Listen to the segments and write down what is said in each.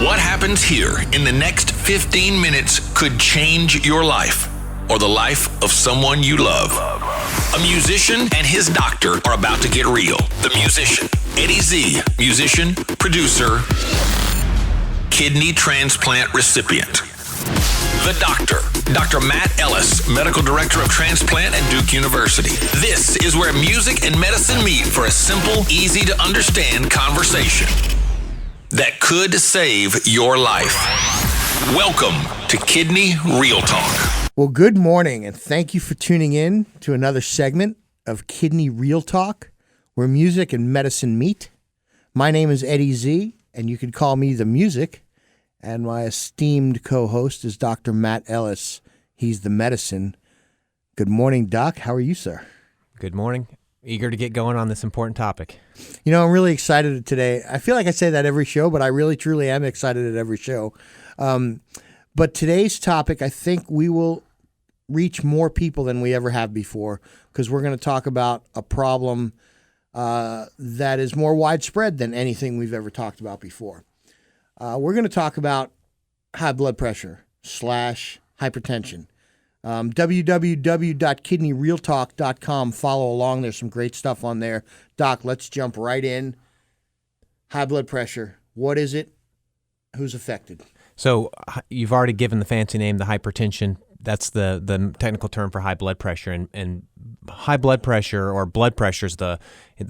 What happens here in the next 15 minutes could change your life or the life of someone you love. A musician and his doctor are about to get real. The musician, Eddie Z, musician, producer, kidney transplant recipient. The doctor, Dr. Matt Ellis, medical director of transplant at Duke University. This is where music and medicine meet for a simple, easy to understand conversation that could save your life. Welcome to Kidney Real Talk. Well, good morning, and thank you for tuning in to another segment of Kidney Real Talk, where music and medicine meet. My name is Eddie Z, and you can call me The Music, and my esteemed co-host is Dr. Matt Ellis. He's the medicine. Good morning, Doc. How are you, sir? Good morning. Eager to get going on this important topic. You know, I'm really excited today. I feel like I say that every show, but I really, truly am excited at every show. But today's topic, I think we will reach more people than we ever have before, because we're going to talk about a problem that is more widespread than anything we've ever talked about before. We're going to talk about high blood pressure / hypertension. www.kidneyrealtalk.com. Follow along. There's some great stuff on there. Doc, let's jump right in. High blood pressure. What is it? Who's affected? So you've already given the fancy name, the hypertension. That's the technical term for high blood pressure. And high blood pressure or blood pressure is the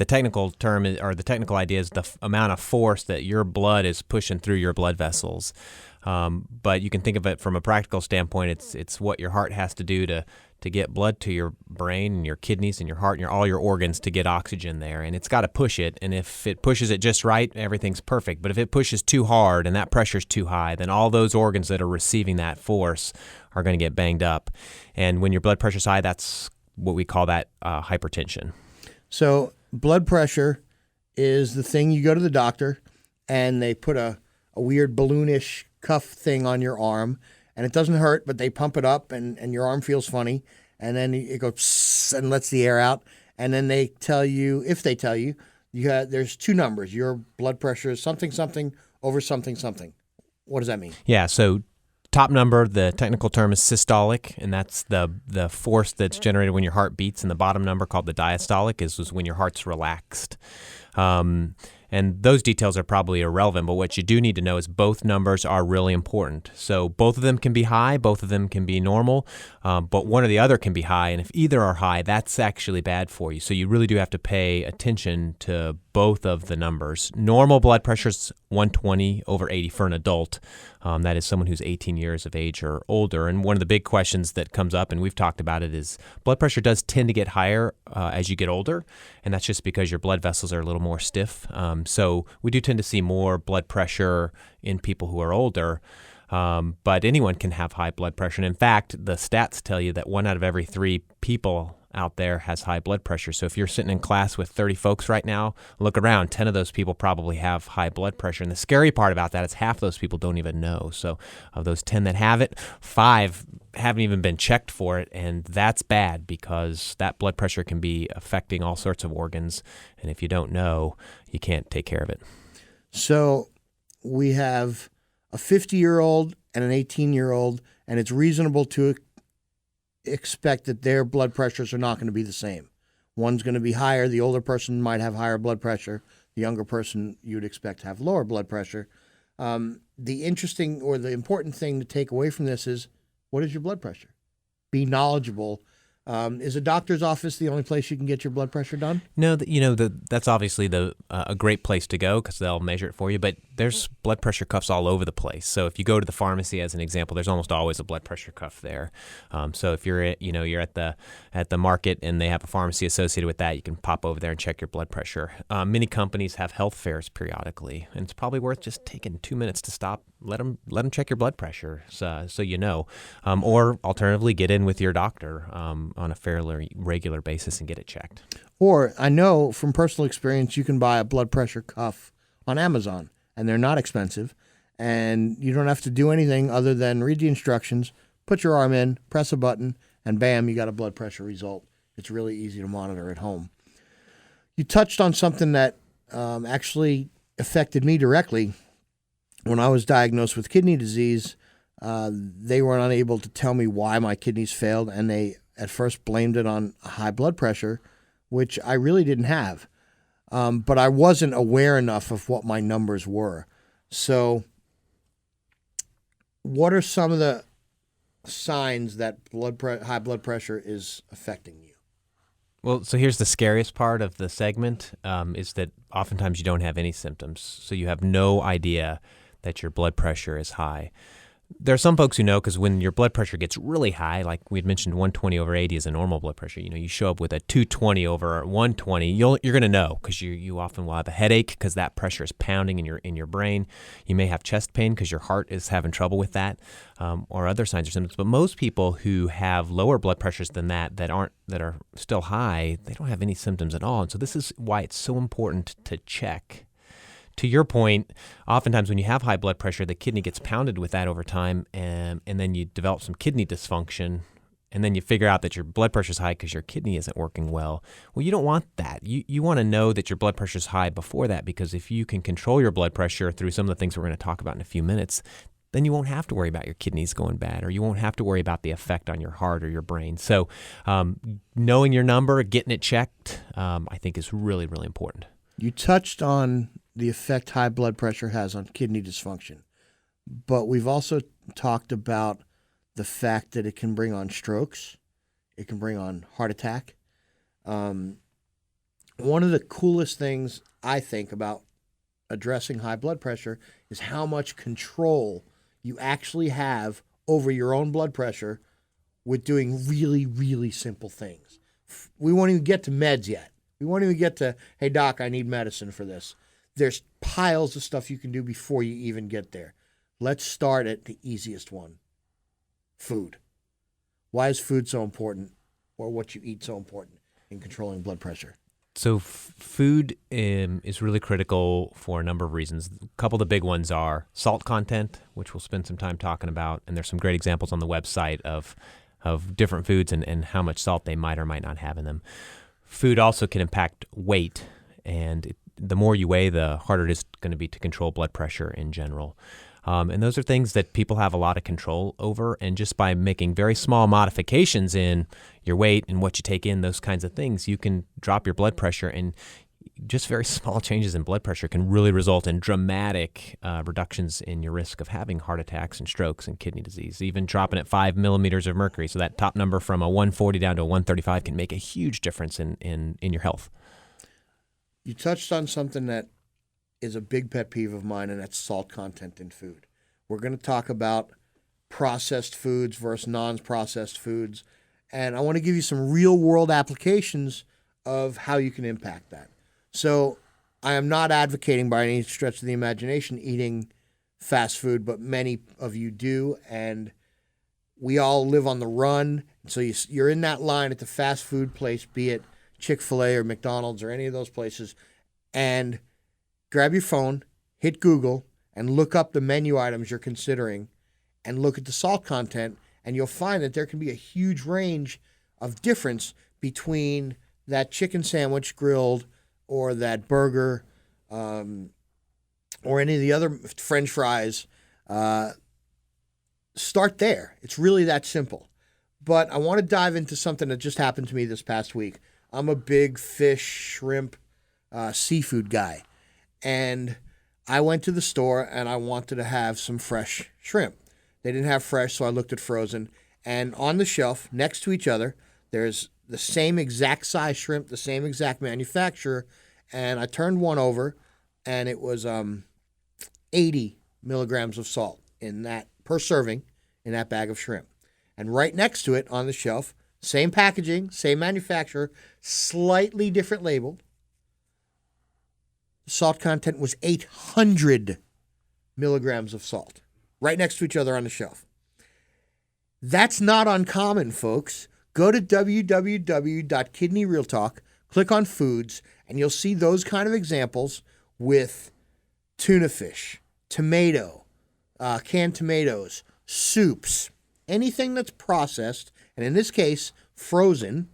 technical term, or the technical idea is the amount of force that your blood is pushing through your blood vessels. But you can think of it from a practical standpoint. It's what your heart has to do to get blood to your brain and your kidneys and your heart and all your organs to get oxygen there. And it's got to push it. And if it pushes it just right, everything's perfect. But if it pushes too hard and that pressure's too high, then all those organs that are receiving that force are going to get banged up. And when your blood pressure's high, that's what we call that hypertension. So blood pressure is the thing you go to the doctor and they put a weird balloonish cuff thing on your arm, and it doesn't hurt, but they pump it up and your arm feels funny, and then it goes psst and lets the air out, and then they tell you, if they tell you, there's two numbers. Your blood pressure is something over something. What does that mean? Yeah, so top number, the technical term is systolic, and that's the force that's generated when your heart beats, and the bottom number, called the diastolic, is when your heart's relaxed. And those details are probably irrelevant, but what you do need to know is both numbers are really important. So both of them can be high, both of them can be normal, but one or the other can be high, and if either are high, that's actually bad for you. So you really do have to pay attention to both of the numbers. Normal blood pressure is 120/80 for an adult. That is someone who's 18 years of age or older. And one of the big questions that comes up, and we've talked about it, is blood pressure does tend to get higher as you get older, and that's just because your blood vessels are a little more stiff. So we do tend to see more blood pressure in people who are older, but anyone can have high blood pressure. And in fact, the stats tell you that 1 out of every 3 people out there has high blood pressure. So if you're sitting in class with 30 folks right now, look around, 10 of those people probably have high blood pressure. And the scary part about that is half those people don't even know. So of those 10 that have it, 5 haven't even been checked for it, and that's bad because that blood pressure can be affecting all sorts of organs, and if you don't know, you can't take care of it. So we have a 50-year-old and an 18-year-old, and it's reasonable to expect that their blood pressures are not going to be the same. One's going to be higher. The older person might have higher blood pressure. The younger person you'd expect to have lower blood pressure. The interesting or the important thing to take away from this is, what is your blood pressure? Be knowledgeable. Is a doctor's office the only place you can get your blood pressure done? No, that's obviously a great place to go because they'll measure it for you. But there's blood pressure cuffs all over the place. So if you go to the pharmacy, as an example, there's almost always a blood pressure cuff there. So if you're at the market and they have a pharmacy associated with that, you can pop over there and check your blood pressure. Many companies have health fairs periodically, and it's probably worth just taking 2 minutes to stop. Let them check your blood pressure, so you know. Or alternatively, get in with your doctor on a fairly regular basis and get it checked. Or I know from personal experience, you can buy a blood pressure cuff on Amazon, and they're not expensive, and you don't have to do anything other than read the instructions, put your arm in, press a button, and bam, you got a blood pressure result. It's really easy to monitor at home. You touched on something that actually affected me directly when I was diagnosed with kidney disease, they were unable to tell me why my kidneys failed, and they at first blamed it on high blood pressure, which I really didn't have. But I wasn't aware enough of what my numbers were. So what are some of the signs that high blood pressure is affecting you? Well, so here's the scariest part of the segment, is that oftentimes you don't have any symptoms. So you have no idea that your blood pressure is high. There are some folks who know, because when your blood pressure gets really high, like we had mentioned 120 over 80 is a normal blood pressure. You show up with a 220 over 120, you're going to know, because you often will have a headache because that pressure is pounding in your brain. You may have chest pain because your heart is having trouble with that, or other signs or symptoms. But most people who have lower blood pressures than that are still high, they don't have any symptoms at all. And so this is why it's so important to check. To your point, oftentimes when you have high blood pressure, the kidney gets pounded with that over time, and then you develop some kidney dysfunction, and then you figure out that your blood pressure is high because your kidney isn't working well. Well, you don't want that. You want to know that your blood pressure is high before that, because if you can control your blood pressure through some of the things we're going to talk about in a few minutes, then you won't have to worry about your kidneys going bad, or you won't have to worry about the effect on your heart or your brain. So knowing your number, getting it checked, I think is really, really important. You touched on the effect high blood pressure has on kidney dysfunction, but we've also talked about the fact that it can bring on strokes. It can bring on heart attack. One of the coolest things I think about addressing high blood pressure is how much control you actually have over your own blood pressure with doing really, really simple things. We won't even get to meds yet. We won't even get to, hey, doc, I need medicine for this. There's piles of stuff you can do before you even get there. Let's start at the easiest one, food. Why is food so important, or what you eat so important in controlling blood pressure? So food is really critical for a number of reasons. A couple of the big ones are salt content, which we'll spend some time talking about, and there's some great examples on the website of different foods and how much salt they might or might not have in them. Food also can impact weight, and the more you weigh, the harder it is going to be to control blood pressure in general. And those are things that people have a lot of control over, and just by making very small modifications in your weight and what you take in, those kinds of things, you can drop your blood pressure, and just very small changes in blood pressure can really result in dramatic reductions in your risk of having heart attacks and strokes and kidney disease. Even dropping at 5 millimeters of mercury, so that top number from a 140 down to a 135 can make a huge difference in your health. You touched on something that is a big pet peeve of mine, and that's salt content in food. We're going to talk about processed foods versus non-processed foods, and I want to give you some real-world applications of how you can impact that. So I am not advocating by any stretch of the imagination eating fast food, but many of you do, and we all live on the run. So you're in that line at the fast food place, be it Chick-fil-A or McDonald's or any of those places, and grab your phone, hit Google, and look up the menu items you're considering and look at the salt content, and you'll find that there can be a huge range of difference between that chicken sandwich grilled or that burger or any of the other French fries. Start there. It's really that simple. But I want to dive into something that just happened to me this past week. I'm a big fish, shrimp, seafood guy. And I went to the store and I wanted to have some fresh shrimp. They didn't have fresh, so I looked at frozen. And on the shelf, next to each other, there's the same exact size shrimp, the same exact manufacturer. And I turned one over, and it was 80 milligrams of salt in that per serving in that bag of shrimp. And right next to it on the shelf, same packaging, same manufacturer, slightly different label. The salt content was 800 milligrams of salt, right next to each other on the shelf. That's not uncommon, folks. Go to www.kidneyrealtalk, click on foods, and you'll see those kind of examples with tuna fish, tomato, canned tomatoes, soups, anything that's processed, and in this case, frozen,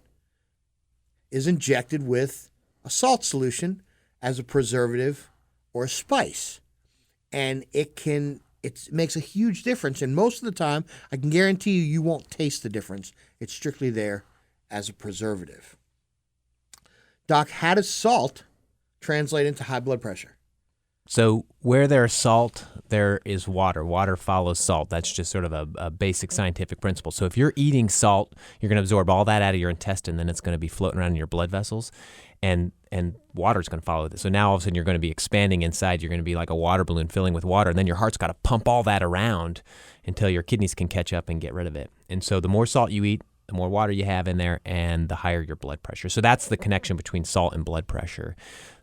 is injected with a salt solution as a preservative or a spice. and it makes a huge difference. And most of the time, I can guarantee you won't taste the difference. It's strictly there as a preservative. Doc, how does salt translate into high blood pressure? So where there's salt, there is water. Water follows salt. That's just sort of a basic scientific principle. So if you're eating salt, you're going to absorb all that out of your intestine, then it's going to be floating around in your blood vessels, and water is going to follow this. So now all of a sudden you're going to be expanding inside. You're going to be like a water balloon filling with water, and then your heart's got to pump all that around until your kidneys can catch up and get rid of it. And so the more salt you eat, the more water you have in there, and the higher your blood pressure. So that's the connection between salt and blood pressure.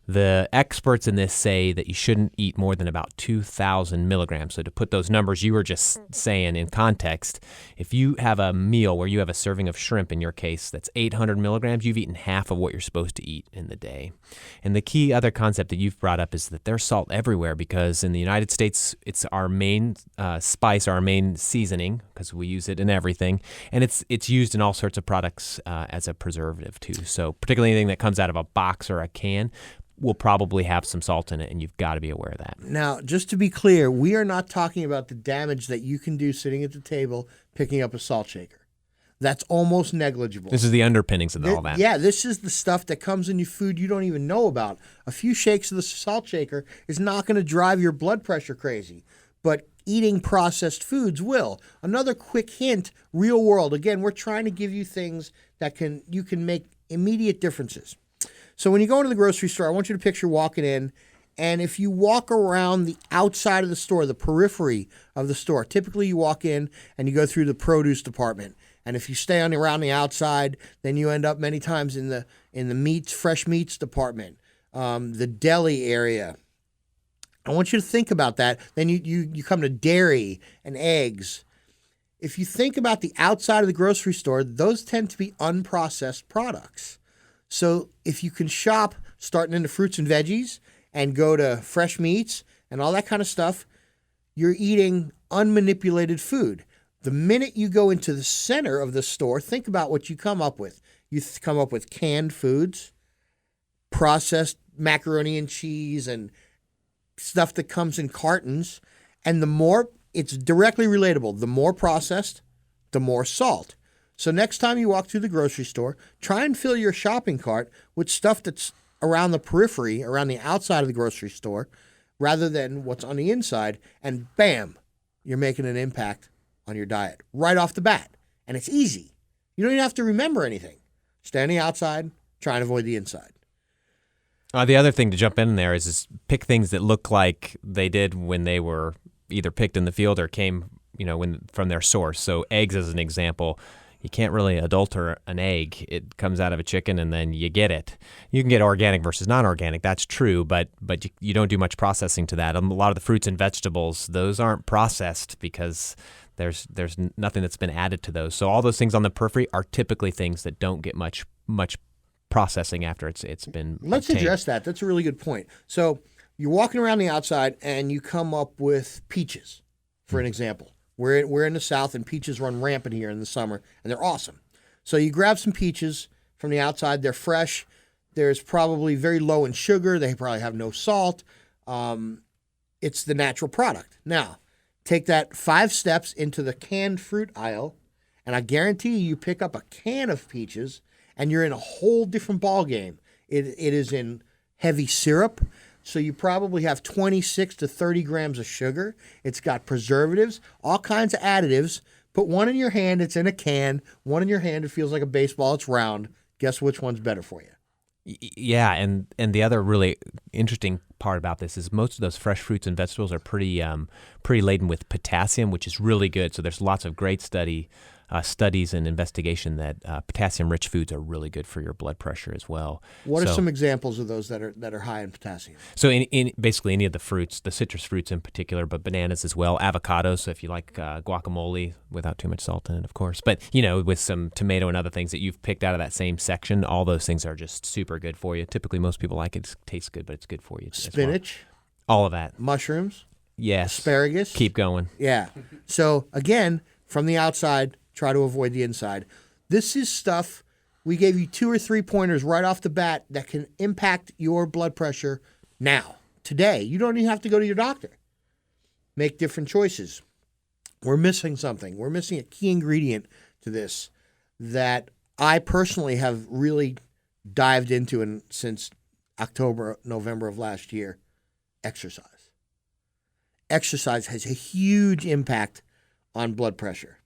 The experts in this say that you shouldn't eat more than about 2,000 milligrams. So to put those numbers you were just saying in context, if you have a meal where you have a serving of shrimp, in your case, that's 800 milligrams, you've eaten half of what you're supposed to eat in the day. And the key other concept that you've brought up is that there's salt everywhere, because in the United States, it's our main spice, our main seasoning, because we use it in everything. And it's used in all sorts of products as a preservative too. So particularly anything that comes out of a box or a can will probably have some salt in it, and you've got to be aware of that. Now, just to be clear, we are not talking about the damage that you can do sitting at the table picking up a salt shaker. That's almost negligible. This is the underpinnings of all that. Yeah, this is the stuff that comes in your food you don't even know about. A few shakes of the salt shaker is not going to drive your blood pressure crazy, but eating processed foods will. Another quick hint, real world. Again, we're trying to give you things that you can make immediate differences. So when you go into the grocery store, I want you to picture walking in, and if you walk around the outside of the store, the periphery of the store, typically you walk in and you go through the produce department. And if you stay around the outside, then you end up many times in the meats, fresh meats department, the deli area. I want you to think about that. Then you come to dairy and eggs. If you think about the outside of the grocery store, those tend to be unprocessed products. So if you can shop starting into fruits and veggies and go to fresh meats and all that kind of stuff, you're eating unmanipulated food. The minute you go into the center of the store, think about what you come up with. You come up with canned foods, processed macaroni and cheese, and stuff that comes in cartons. And the more, it's directly relatable, the more processed, the more salt. So next time you walk through the grocery store, try and fill your shopping cart with stuff that's around the periphery, around the outside of the grocery store, rather than what's on the inside, and bam, you're making an impact on your diet right off the bat. And it's easy. You don't even have to remember anything. Stay on the outside, try and avoid the inside. The other thing to jump in there is pick things that look like they did when they were either picked in the field or came, from their source. So eggs, as an example, you can't really adulter an egg. It comes out of a chicken and then you get it. You can get organic versus non-organic. That's true, but you don't do much processing to that. A lot of the fruits and vegetables, those aren't processed because there's nothing that's been added to those. So all those things on the periphery are typically things that don't get much processing after it's been Let's obtained. address that. That's a really good point. So you're walking around the outside and you come up with peaches, for an example. We're in the South, and peaches run rampant here in the summer, and they're awesome. So you grab some peaches from the outside. They're fresh. There's probably very low in sugar. They probably have no salt. It's the natural product. Now, take that 5 steps into the canned fruit aisle, and I guarantee you pick up a can of peaches, and you're in a whole different ballgame. It is in heavy syrup. So you probably have 26 to 30 grams of sugar. It's got preservatives, all kinds of additives. Put one in your hand, it's in a can. One in your hand, it feels like a baseball, it's round. Guess which one's better for you? Yeah, and the other really interesting part about this is most of those fresh fruits and vegetables are pretty laden with potassium, which is really good. So there's lots of great studies and investigation that potassium-rich foods are really good for your blood pressure as well. What are some examples of those that are high in potassium? So in basically any of the fruits, the citrus fruits in particular, but bananas as well, avocados. So if you like guacamole without too much salt in it, of course, but with some tomato and other things that you've picked out of that same section, all those things are just super good for you. Typically, most people like it. It tastes good, but it's good for you. Spinach, all of that, mushrooms, yes, asparagus. Keep going. Yeah. So again, from the outside, try to avoid the inside. This is stuff, we gave you 2 or 3 pointers right off the bat that can impact your blood pressure now, today. You don't even have to go to your doctor. make different choices. We're missing something. We're missing a key ingredient to this that I personally have really dived into since October, November of last year: exercise. Exercise has a huge impact on blood pressure.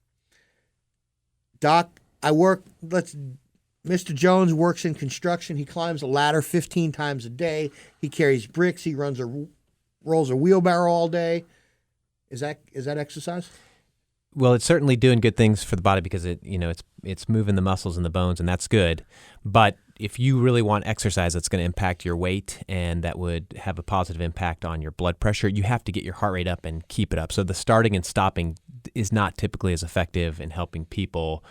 Doc, Mr. Jones works in construction. He climbs a ladder 15 times a day. He carries bricks. He rolls a wheelbarrow all day. Is that exercise? Well, it's certainly doing good things for the body because it's moving the muscles and the bones, and that's good. But if you really want exercise that's going to impact your weight and that would have a positive impact on your blood pressure, you have to get your heart rate up and keep it up. So the starting and stopping is not typically as effective in helping people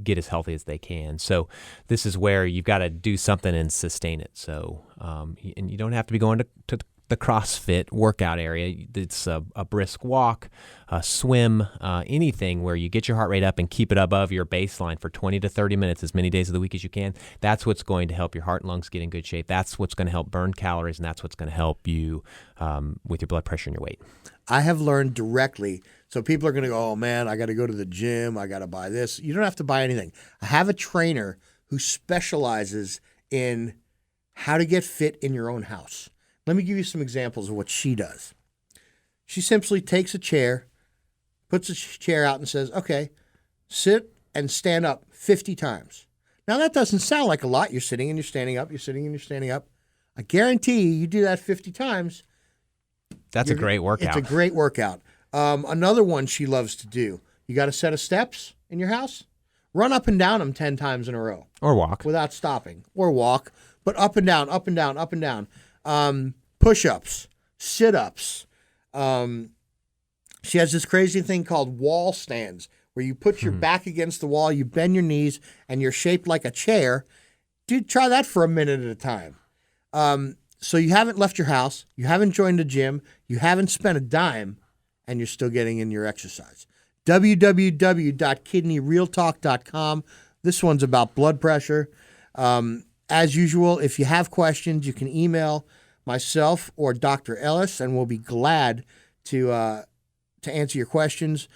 get as healthy as they can. So this is where you've got to do something and sustain it. So and you don't have to be going to the CrossFit workout area. It's a brisk walk, a swim, anything where you get your heart rate up and keep it above your baseline for 20 to 30 minutes as many days of the week as you can. That's what's going to help your heart and lungs get in good shape. That's what's going to help burn calories, and that's what's going to help you with your blood pressure and your weight. I have learned directly. So people are going to go, oh, man, I got to go to the gym. I got to buy this. You don't have to buy anything. I have a trainer who specializes in how to get fit in your own house. Let me give you some examples of what she does. She simply takes a chair, puts a chair out and says, okay, sit and stand up 50 times. Now, that doesn't sound like a lot. You're sitting and you're standing up. You're sitting and you're standing up. I guarantee you do that 50 times. That's a great workout. It's a great workout. Another one she loves to do, you got a set of steps in your house? Run up and down them 10 times in a row. Or walk. Without stopping. Or walk. But up and down, up and down, up and down. Push-ups, sit-ups. She has this crazy thing called wall stands, where you put your back against the wall, you bend your knees, and you're shaped like a chair. Dude, try that for a minute at a time. So you haven't left your house, you haven't joined a gym, you haven't spent a dime, and you're still getting in your exercise. www.kidneyrealtalk.com. This one's about blood pressure. As usual, if you have questions, you can email myself or Dr. Ellis, and we'll be glad to answer your questions.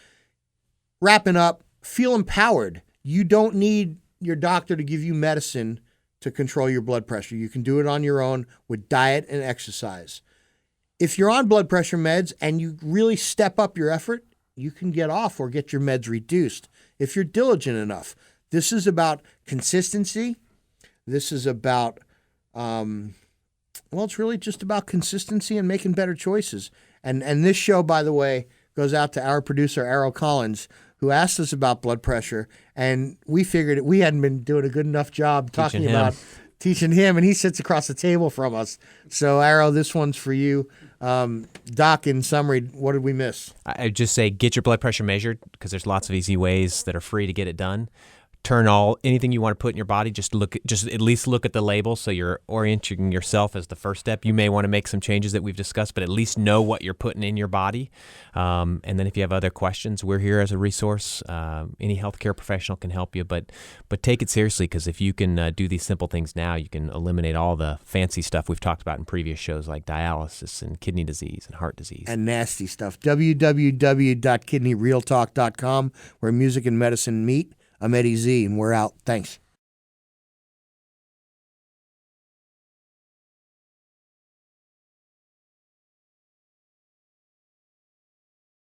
Wrapping up, feel empowered. You don't need your doctor to give you medicine to control your blood pressure. You can do it on your own with diet and exercise. If you're on blood pressure meds and you really step up your effort, you can get off or get your meds reduced if you're diligent enough. This is about consistency. This is about, it's really just about consistency and making better choices. And this show, by the way, goes out to our producer, Errol Collins, who asked us about blood pressure. And we figured we hadn't been doing a good enough job teaching him, and he sits across the table from us. So, Errol, this one's for you. Doc, in summary, what did we miss? I'd just say get your blood pressure measured, because there's lots of easy ways that are free to get it done. Anything you want to put in your body, just at least look at the label, so you're orienting yourself as the first step. You may want to make some changes that we've discussed, but at least know what you're putting in your body. And then if you have other questions, we're here as a resource. Any healthcare professional can help you, but take it seriously, because if you can do these simple things now, you can eliminate all the fancy stuff we've talked about in previous shows, like dialysis and kidney disease and heart disease. And nasty stuff. www.kidneyrealtalk.com, where music and medicine meet. I'm Eddie Z, and we're out. Thanks.